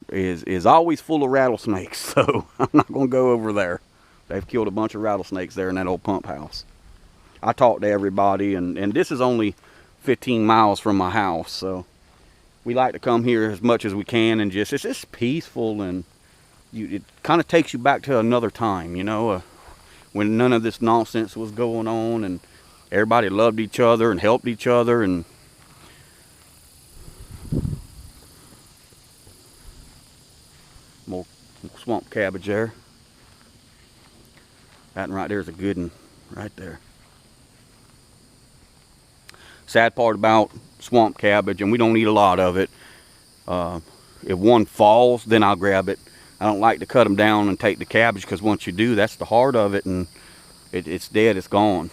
is always full of rattlesnakes, so I'm not going to go over there. They've killed a bunch of rattlesnakes there in that old pump house. I talked to everybody, and this is only 15 miles from my house, so we like to come here as much as we can, and it's just peaceful, and it kind of takes you back to another time, when none of this nonsense was going on, and everybody loved each other and helped each other, and more swamp cabbage there. That one right there is a good one, right there. Sad part about swamp cabbage, and we don't eat a lot of it, if one falls, then I'll grab it. I don't like to cut them down and take the cabbage, because once you do, that's the heart of it, and it's dead, it's gone.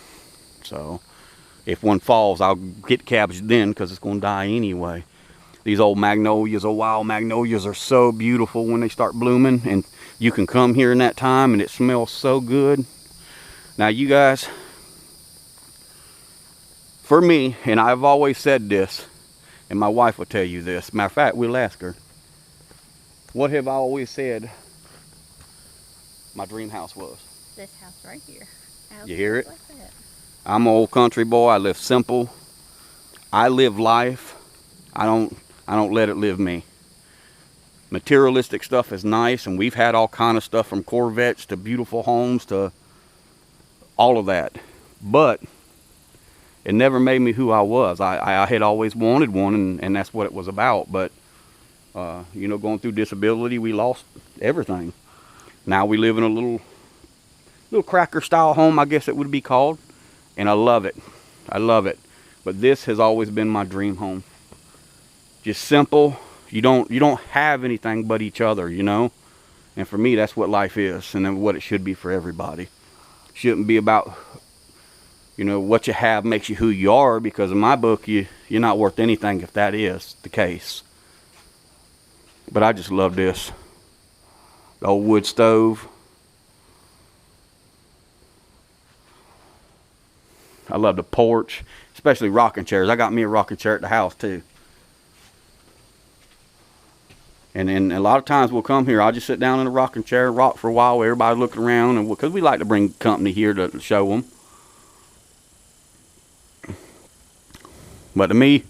So if one falls, I'll get cabbage then, because it's going to die anyway. These old magnolias, old wild magnolias, are so beautiful when they start blooming, and you can come here in that time and it smells so good. Now you guys, for me, and I've always said this, and my wife will tell you this, matter of fact, we'll ask her, what have I always said my dream house was? This house right here. You hear it? Like that. I'm an old country boy. I live simple. I live life. I don't let it live me. Materialistic stuff is nice, and we've had all kind of stuff, from Corvettes to beautiful homes to all of that. But it never made me who I was. I had always wanted one, and that's what it was about. But going through disability, we lost everything. Now we live in a little cracker style home, I guess it would be called, and I love it. I love it. But this has always been my dream home. Just simple. You don't have anything but each other, And for me, that's what life is, and then what it should be for everybody. Shouldn't be about what you have makes you who you are, because in my book, you're not worth anything if that is the case. But I just love this. The old wood stove. I love the porch, especially rocking chairs. I got me a rocking chair at the house too. And a lot of times we'll come here, I'll just sit down in a rocking chair and rock for a while while everybody's looking around, and because we like to bring company here to show them. But to me,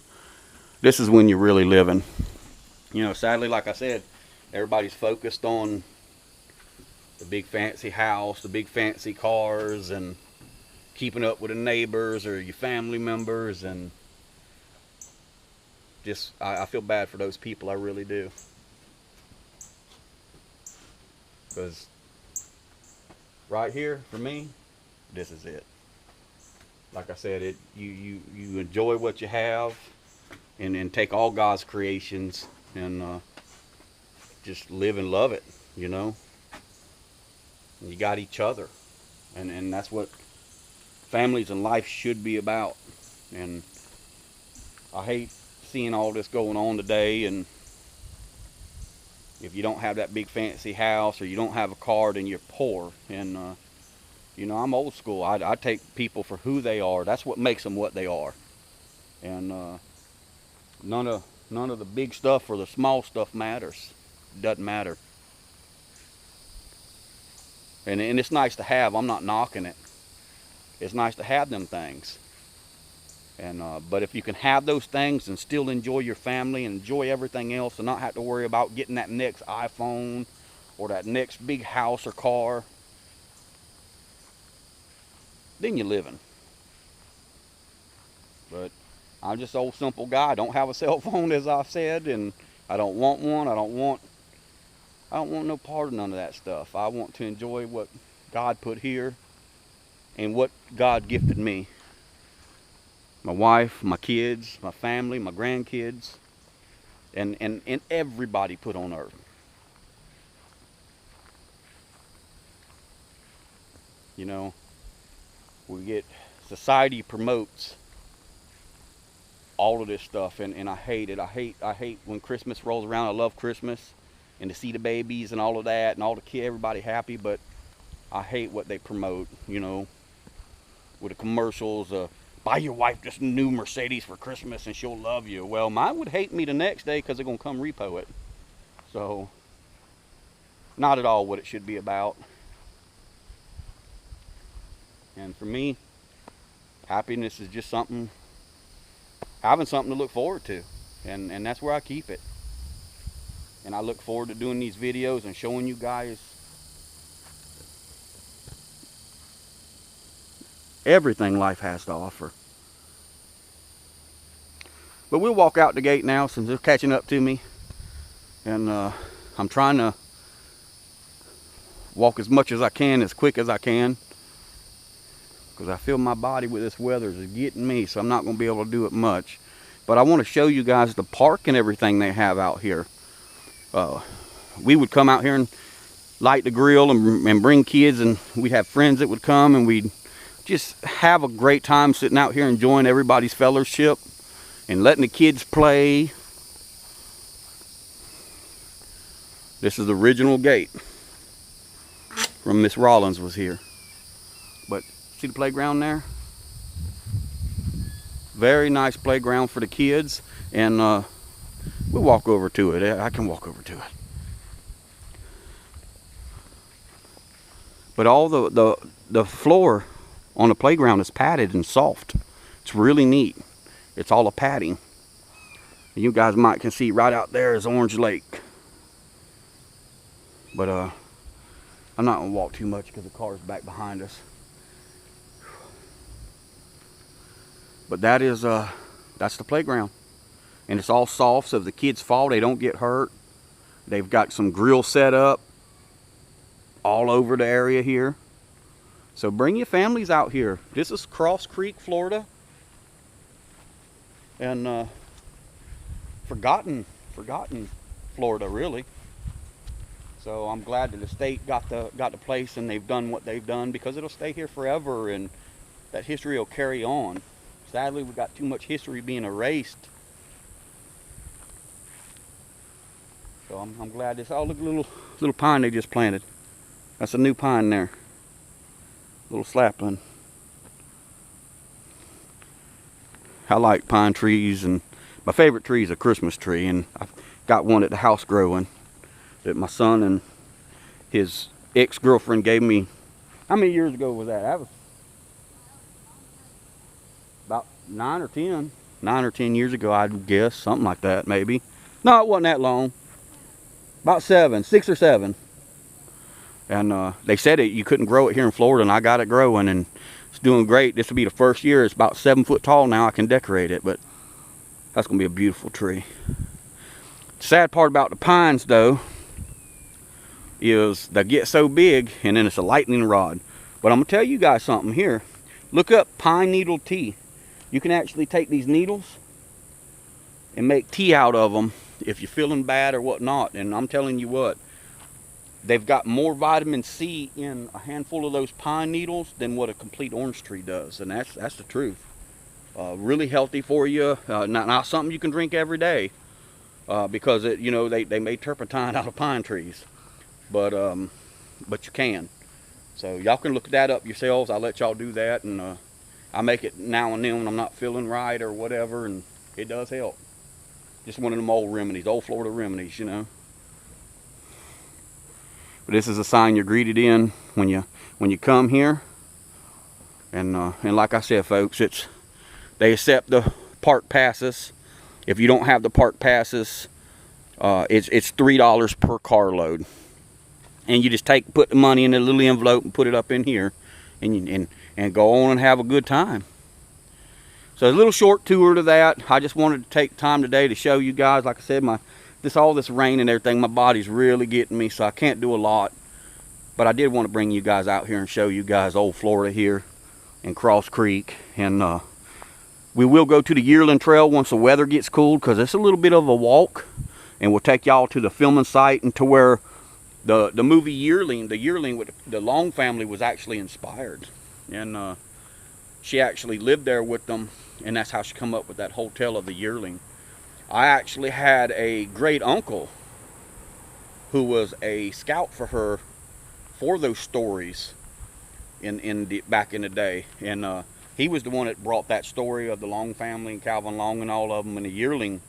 this is when you're really living. Sadly, like I said, everybody's focused on the big fancy house, the big fancy cars, and keeping up with the neighbors or your family members, and just I feel bad for those people, I really do. Because right here, for me, this is it. Like I said, you enjoy what you have, and take all God's creations and just live and love it, And you got each other, and that's what families and life should be about. And I hate seeing all this going on today, and if you don't have that big fancy house or you don't have a car, then you're poor. And I'm old school. I take people for who they are. That's what makes them what they are. And none of the big stuff or the small stuff matters. It doesn't matter. And it's nice to have. I'm not knocking it. It's nice to have them things. And but if you can have those things and still enjoy your family and enjoy everything else, and not have to worry about getting that next iPhone or that next big house or car, then you're living. But I'm just an old simple guy. I don't have a cell phone, as I've said, and I don't want one. I don't want no part of none of that stuff. I want to enjoy what God put here and what God gifted me. My wife, my kids, my family, my grandkids, and everybody put on earth. Society promotes all of this stuff, and I hate it. I hate when Christmas rolls around. I love Christmas and to see the babies and all of that and all the kids, everybody happy, but I hate what they promote, with the commercials. Buy your wife this new Mercedes for Christmas and she'll love you. Well, mine would hate me the next day because they're going to come repo it. So, not at all what it should be about. And for me, happiness is just having something to look forward to. And that's where I keep it. And I look forward to doing these videos and showing you guys everything life has to offer. But we'll walk out the gate now since they're catching up to me. And I'm trying to walk as much as I can, as quick as I can, because I feel my body with this weather is getting me, so I'm not going to be able to do it much. But I want to show you guys the park and everything they have out here. We would come out here and light the grill and bring kids, and we'd have friends that would come, and we'd just have a great time sitting out here enjoying everybody's fellowship and letting the kids play. This is the original gate from Miss Rawlings was here. But see the playground there? Very nice playground for the kids, and we'll walk over to it. I can walk over to it. But all the floor on the playground is padded and soft. It's really neat. It's all a padding. You guys might can see right out there is Orange Lake. But I'm not gonna walk too much because the car's back behind us. But that's the playground, and it's all soft, so if the kids fall, they don't get hurt. They've got some grill set up all over the area here, so bring your families out here. This is Cross Creek, Florida, and forgotten Florida, really. So I'm glad that the state got the place, and they've done what they've done, because it'll stay here forever, and that history will carry on. Sadly, we've got too much history being erased. So I'm glad this. Oh, look, little pine they just planted. That's a new pine there. Little sapling. I like pine trees, and my favorite tree is a Christmas tree, and I've got one at the house growing that my son and his ex-girlfriend gave me. How many years ago was that? That was about 9 or 10 years ago, I'd guess, something like that, maybe. No, it wasn't that long. About 6 or 7. And they said you couldn't grow it here in Florida, and I got it growing, and it's doing great. This will be the first year. It's about 7 foot tall now. I can decorate it, but that's gonna be a beautiful tree. The sad part about the pines, though, is they get so big, and then it's a lightning rod. But I'm gonna tell you guys something here. Look up pine needle tea. You can actually take these needles and make tea out of them if you're feeling bad or whatnot. And I'm telling you what, they've got more vitamin C in a handful of those pine needles than what a complete orange tree does. And that's the truth. Really healthy for you. Not something you can drink every day, because they made turpentine out of pine trees. But you can. So y'all can look that up yourselves. I'll let y'all do that, and I make it now and then when I'm not feeling right or whatever, and it does help. Just one of them old remedies, old Florida remedies, you know. But this is a sign you're greeted in when you come here. And like I said, folks, they accept the park passes. If you don't have the park passes, it's $3 per carload. And you just put the money in a little envelope and put it up in here, and go on and have a good time. So a little short tour to that. I just wanted to take time today to show you guys. Like I said, all this rain and everything, my body's really getting me, so I can't do a lot. But I did want to bring you guys out here and show you guys old Florida here in Cross Creek. And we will go to the Yearling Trail once the weather gets cool, because it's a little bit of a walk, and we'll take y'all to the filming site and to where the movie Yearling, with the Long family was actually inspired. And she actually lived there with them, and that's how she come up with that hotel of the Yearling. I actually had a great uncle who was a scout for her for those stories back in the day, and he was the one that brought that story of the Long family and Calvin Long and all of them and the Yearling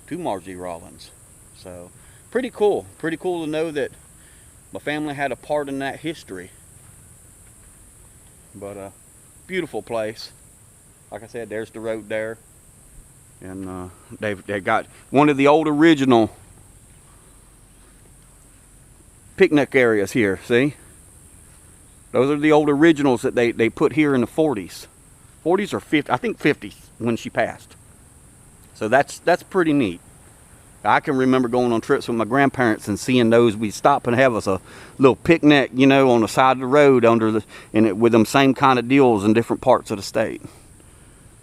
to Marjorie Rawlings. So pretty cool to know that my family had a part in that history. But beautiful place. Like I said, there's the road there, and they've got one of the old original picnic areas here. See, those are the old originals that they put here in the 40s or 50s, I think 50s, when she passed. So that's pretty neat. I can remember going on trips with my grandparents and seeing those. We'd stop and have us a little picnic, you know, on the side of the road with them same kind of deals in different parts of the state.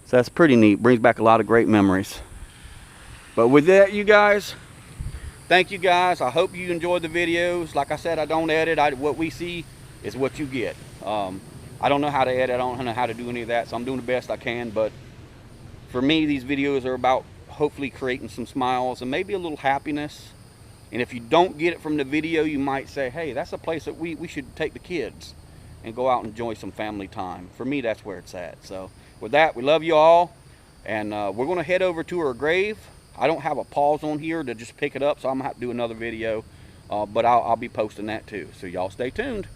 So that's pretty neat. Brings back a lot of great memories. But with that, you guys, thank you guys. I hope you enjoyed the videos. Like I said, I don't edit. What we see is what you get. I don't know how to edit. I don't know how to do any of that, so I'm doing the best I can. But for me, these videos are about hopefully creating some smiles and maybe a little happiness. And if you don't get it from the video, you might say, hey, that's a place that we should take the kids and go out and enjoy some family time. For me, that's where it's at. So with that, we love you all, and we're going to head over to her grave. I don't have a pause on here to just pick it up, so I'm going to have to do another video, but I'll be posting that too. So y'all stay tuned.